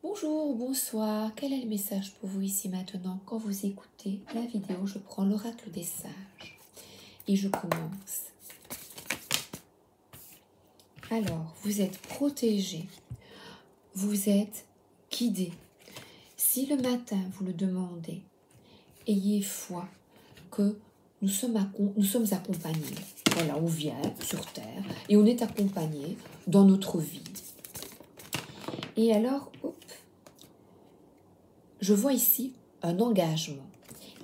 Bonjour, bonsoir, quel est le message pour vous ici maintenant? Quand vous écoutez la vidéo, je prends l'oracle des sages et je commence. Alors, vous êtes protégé, vous êtes guidé. Si le matin vous le demandez, ayez foi que nous sommes accompagnés. Voilà, on vient sur Terre et on est accompagné dans notre vie. Et alors, je vois ici un engagement.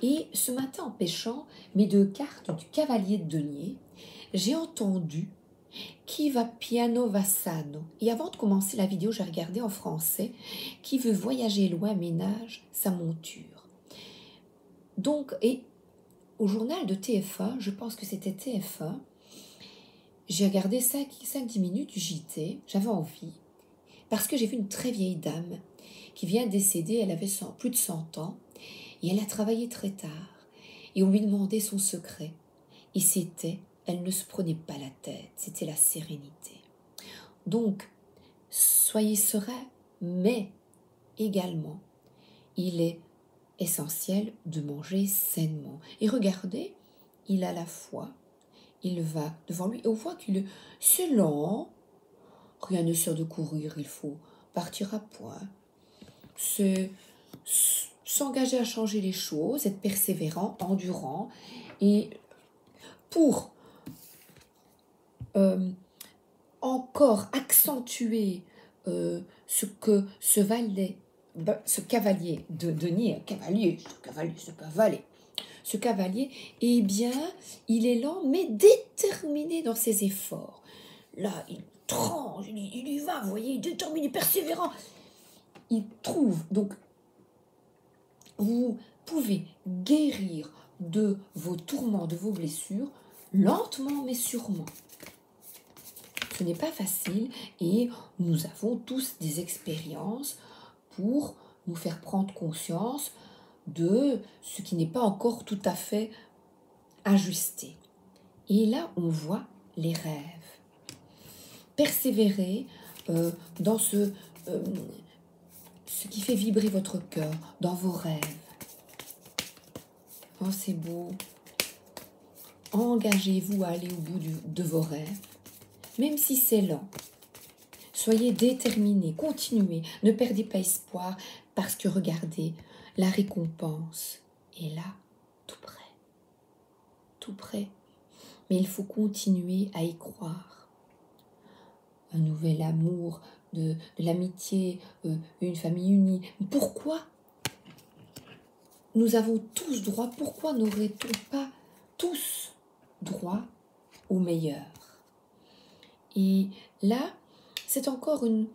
Et ce matin, en pêchant mes deux cartes du cavalier de denier, j'ai entendu qui va piano va sano. Et avant de commencer la vidéo, j'ai regardé en français qui veut voyager loin ménage sa monture. Donc, et au journal de TF1, je pense que c'était TF1, j'ai regardé 5-10 minutes du JT, j'avais envie, parce que j'ai vu une très vieille dame qui vient de décéder, elle avait plus de 100 ans, et elle a travaillé très tard. Et on lui demandait son secret. Et c'était, elle ne se prenait pas la tête, c'était la sérénité. Donc, soyez serein, mais également, il est essentiel de manger sainement. Et regardez, il a la foi, il va devant lui, et on voit qu'il est lent, rien ne sert de courir, il faut partir à point. C'est s'engager à changer les choses, être persévérant, endurant, et pour encore accentuer ce que ce cavalier de denier, ce cavalier, eh bien, il est lent mais déterminé dans ses efforts. Là, il tranche, il y va, vous voyez, il est déterminé, persévérant. Il trouve, donc, vous pouvez guérir de vos tourments, de vos blessures, lentement mais sûrement. Ce n'est pas facile et nous avons tous des expériences pour nous faire prendre conscience de ce qui n'est pas encore tout à fait ajusté. Et là, on voit les rêves. Persévérer dans ce qui fait vibrer votre cœur, dans vos rêves. Oh, c'est beau. Engagez-vous à aller au bout de vos rêves, même si c'est lent. Soyez déterminés, continuez, ne perdez pas espoir, parce que regardez, la récompense est là, tout près. Tout près. Mais il faut continuer à y croire. Un nouvel amour, de l'amitié, une famille unie. Pourquoi nous avons tous droit, pourquoi n'aurait-on pas tous droit au meilleur? Et là, c'est encore une...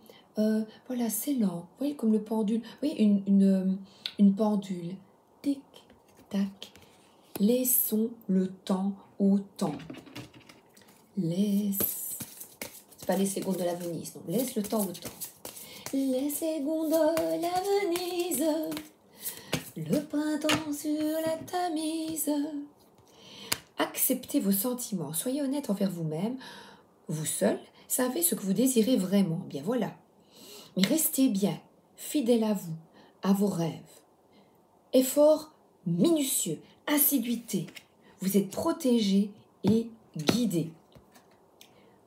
voilà, c'est lent. Vous voyez, comme le pendule. Vous voyez, une pendule. Tic, tac. Laissons le temps au temps. Laisse... C'est pas les secondes de la Venise, non. Laisse le temps au temps. Les secondes de la Venise. Le printemps sur la Tamise. Acceptez vos sentiments. Soyez honnête envers vous-même. Vous seul savez ce que vous désirez vraiment. Bien voilà. Mais restez bien fidèle à vous, à vos rêves. Effort minutieux, assiduité. Vous êtes protégé et guidé.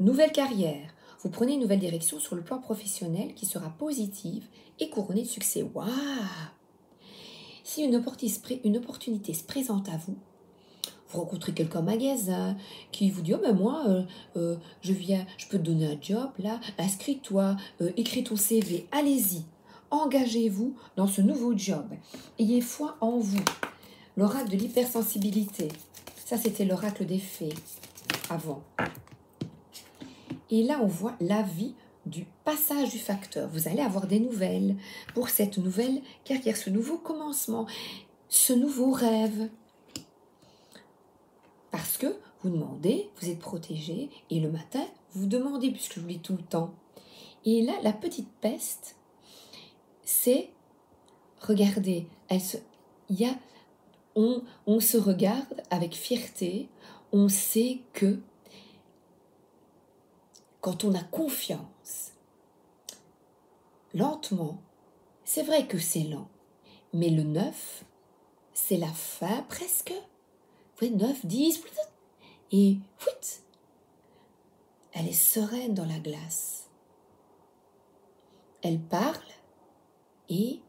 Nouvelle carrière. Vous prenez une nouvelle direction sur le plan professionnel qui sera positive et couronnée de succès. Waouh! Si une opportunité se présente à vous, vous rencontrez quelqu'un au magasin qui vous dit « Oh ben moi, je peux te donner un job, là, inscris-toi, écris ton CV, allez-y, engagez-vous dans ce nouveau job, ayez foi en vous. » L'oracle de l'hypersensibilité, ça c'était l'oracle des fées, avant. Et là on voit l'avis du passage du facteur. Vous allez avoir des nouvelles pour cette nouvelle carrière, ce nouveau commencement, ce nouveau rêve. Parce que vous demandez, vous êtes protégé, et le matin, vous demandez, puisque je vous lis tout le temps. Et là, la petite peste, c'est, regardez, on se regarde avec fierté, on sait que quand on a confiance, lentement, C'est vrai que c'est lent, mais le 9, c'est la fin presque. Vous voyez, 9, 10, et fuit, elle est sereine dans la glace. Elle parle et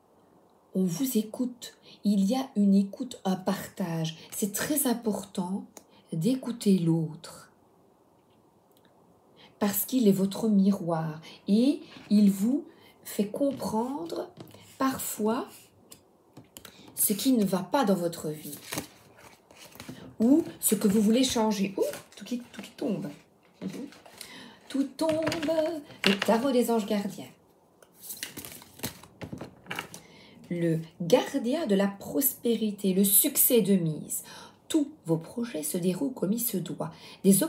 on vous écoute. Il y a une écoute, un partage. C'est très important d'écouter l'autre parce qu'il est votre miroir et il vous fait comprendre parfois ce qui ne va pas dans votre vie ou ce que vous voulez changer. Ouh, tout qui tombe. Tout tombe, le tarot des anges gardiens. Le gardien de la prospérité, le succès de mise. Tous vos projets se déroulent comme il se doit. Des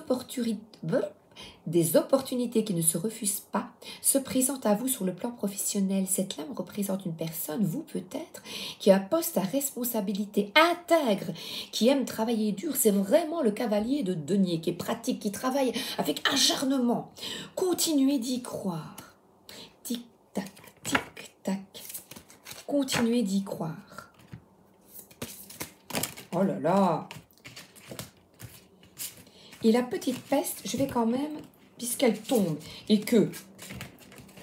opportunités qui ne se refusent pas se présentent à vous sur le plan professionnel. Cette lame représente une personne, vous peut-être, qui a un poste à responsabilité intègre, qui aime travailler dur. C'est vraiment le cavalier de denier qui est pratique, qui travaille avec acharnement. Continuez d'y croire. Tic-tac, tic-tac. Continuez d'y croire. Oh là là! Et la petite peste, je vais quand même, puisqu'elle tombe et que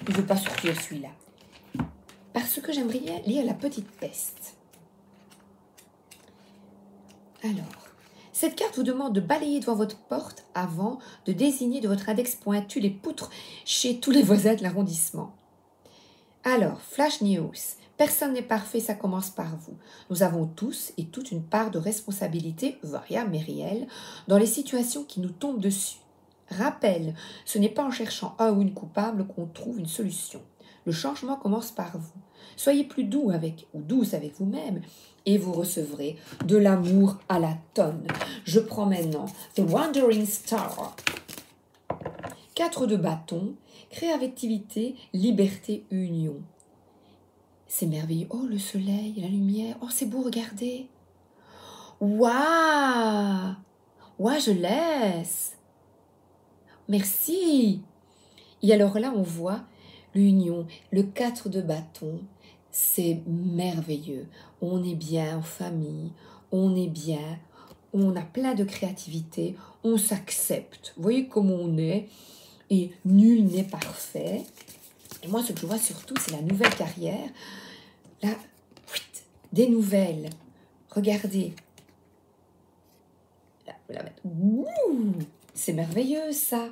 il ne veut pas sortir celui-là, parce que j'aimerais lire la petite peste. Alors, cette carte vous demande de balayer devant votre porte avant de désigner de votre index pointu les poutres chez tous les voisins de l'arrondissement. Alors, Flash News. Personne n'est parfait, ça commence par vous. Nous avons tous et toute une part de responsabilité, variable mais réelle, dans les situations qui nous tombent dessus. Rappel, ce n'est pas en cherchant un ou une coupable qu'on trouve une solution. Le changement commence par vous. Soyez plus doux avec ou douce avec vous-même et vous recevrez de l'amour à la tonne. Je prends maintenant The Wandering Star. 4 de bâton, créativité, liberté, union. C'est merveilleux. Oh, le soleil, la lumière. Oh, c'est beau, regardez. Waouh! Waouh, je laisse. Merci. Et alors là, on voit l'union, le 4 de bâton. C'est merveilleux. On est bien en famille, on est bien, on a plein de créativité, on s'accepte. Vous voyez comment on est et nul n'est parfait. Et moi, ce que je vois surtout, c'est la nouvelle carrière. Là, des nouvelles. Regardez. C'est merveilleux, ça.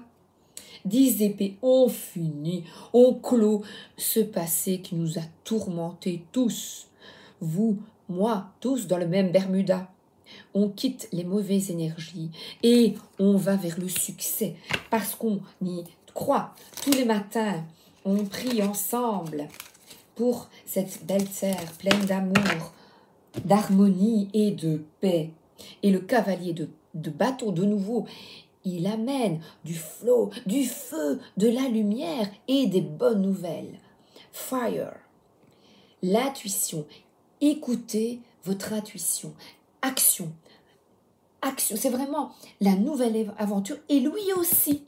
10 épées, on finit, on clôt ce passé qui nous a tourmentés tous. Vous, moi, tous dans le même Bermuda. On quitte les mauvaises énergies et on va vers le succès parce qu'on y croit. Tous les matins, on prie ensemble pour cette belle terre pleine d'amour, d'harmonie et de paix. Et le cavalier de bâton, de nouveau, il amène du flot, du feu, de la lumière et des bonnes nouvelles. Fire. L'intuition. Écoutez votre intuition. Action. Action. C'est vraiment la nouvelle aventure. Et lui aussi,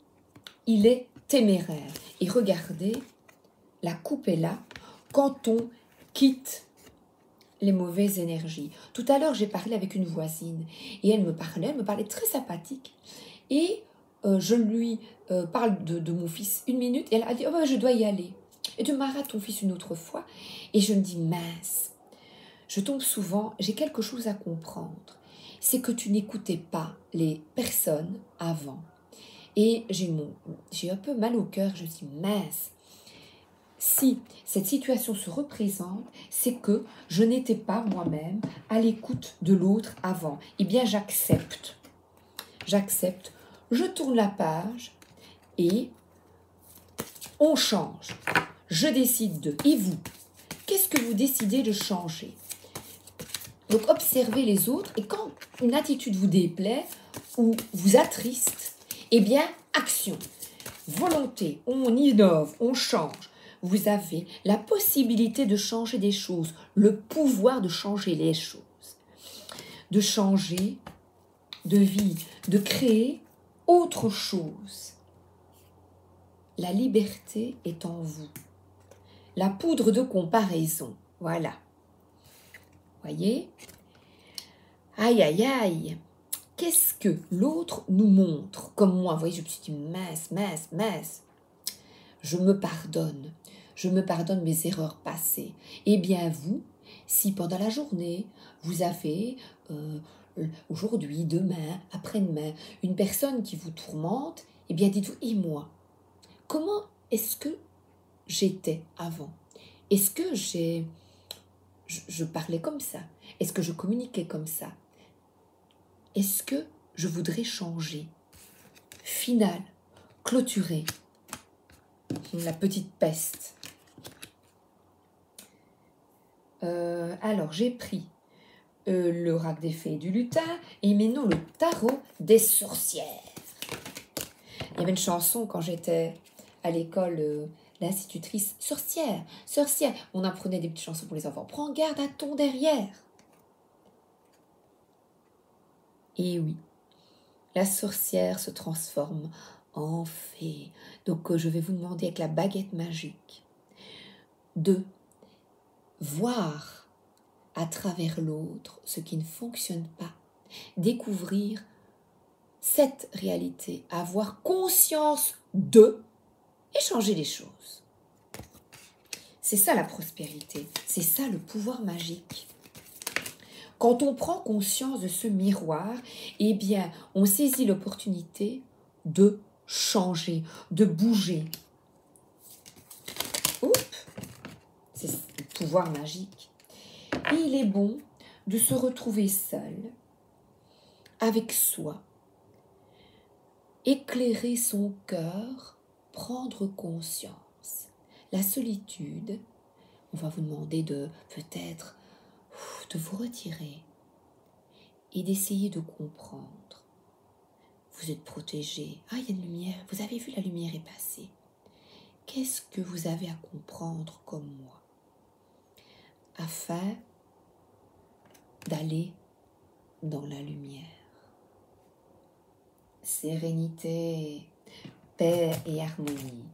il est téméraire. Et regardez, la coupe est là quand on quitte les mauvaises énergies. Tout à l'heure, j'ai parlé avec une voisine et elle me parlait très sympathique. Et je lui parle de mon fils 1 minute et elle a dit « Oh, ben, je dois y aller. » Et tu m'arrêtes ton fils une autre fois. Et je me dis « Mince, je tombe souvent, j'ai quelque chose à comprendre. C'est que tu n'écoutais pas les personnes avant. » Et j'ai un peu mal au cœur. Je me dis « Mince, si cette situation se représente, c'est que je n'étais pas moi-même à l'écoute de l'autre avant. Eh bien, j'accepte. J'accepte. Je tourne la page et on change. Je décide de. Et vous, qu'est-ce que vous décidez de changer? Donc, observez les autres et quand une attitude vous déplaît ou vous attriste, eh bien, action, volonté, on innove, on change. Vous avez la possibilité de changer des choses, le pouvoir de changer les choses, de changer de vie, de créer autre chose. La liberté est en vous. la poudre de comparaison. Voilà. Voyez? Aïe, aïe, aïe. Qu'est-ce que l'autre nous montre? Comme moi, vous voyez, je me suis dit mince, mince, mince. Je me pardonne. Je me pardonne mes erreurs passées. Eh bien, vous, si pendant la journée, vous avez aujourd'hui, demain, après-demain, une personne qui vous tourmente, eh bien, dites-vous, et moi? Comment est-ce que j'étais avant? Est-ce que je parlais comme ça? Est-ce que je communiquais comme ça? Est-ce que je voudrais changer? Finale, clôturer. La petite peste. Alors, j'ai pris l'oracle des fées et du lutin et maintenant le tarot des sorcières. Il y avait une chanson quand j'étais à l'école, l'institutrice, sorcière, sorcière. On apprenait des petites chansons pour les enfants. Prends garde à ton derrière. Et oui, la sorcière se transforme en fée. Donc, je vais vous demander avec la baguette magique de voir à travers l'autre ce qui ne fonctionne pas, découvrir cette réalité, avoir conscience de et changer les choses. C'est ça la prospérité, c'est ça le pouvoir magique. Quand on prend conscience de ce miroir, eh bien, on saisit l'opportunité de changer, de bouger. Oups, c'est le pouvoir magique. Et il est bon de se retrouver seul, avec soi, éclairer son cœur, prendre conscience. La solitude, on va vous demander de peut-être de vous retirer et d'essayer de comprendre. Vous êtes protégé. Ah, il y a une lumière. Vous avez vu, la lumière est passée. Qu'est-ce que vous avez à comprendre comme moi afin d'aller dans la lumière? Sérénité, paix et harmonie.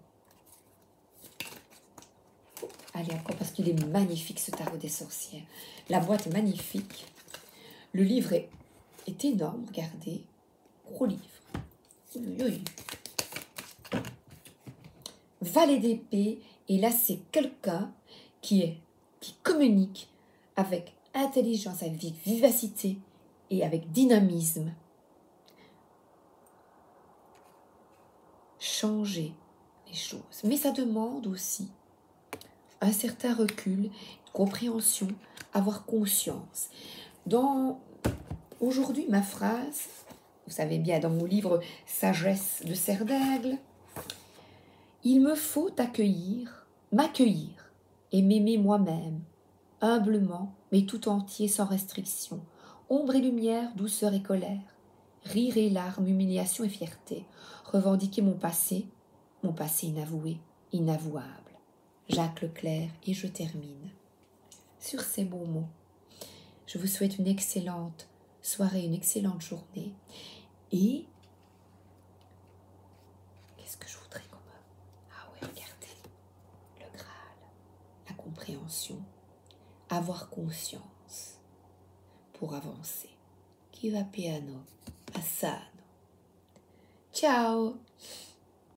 Allez, encore parce qu'il est magnifique ce tarot des sorcières. La boîte est magnifique. Le livre est énorme, regardez. Gros livre. Oui. Valet d'épée, et là c'est quelqu'un qui communique avec intelligence, avec vivacité et avec dynamisme. Changer les choses. Mais ça demande aussi un certain recul, une compréhension, avoir conscience. Aujourd'hui, ma phrase, vous savez bien, dans mon livre « Sagesse de cerf d'aigle », il me faut m'accueillir et m'aimer moi-même, humblement, mais tout entier, sans restriction, ombre et lumière, douceur et colère, rire et larmes, humiliation et fierté, revendiquer mon passé inavoué, inavouable. Jacques Leclerc, et je termine. Sur ces beaux mots, je vous souhaite une excellente soirée, une excellente journée. Et qu'est-ce que je voudrais comme... Ah oui, regardez, le Graal, la compréhension, avoir conscience pour avancer. Qui va piano, passano. Ciao!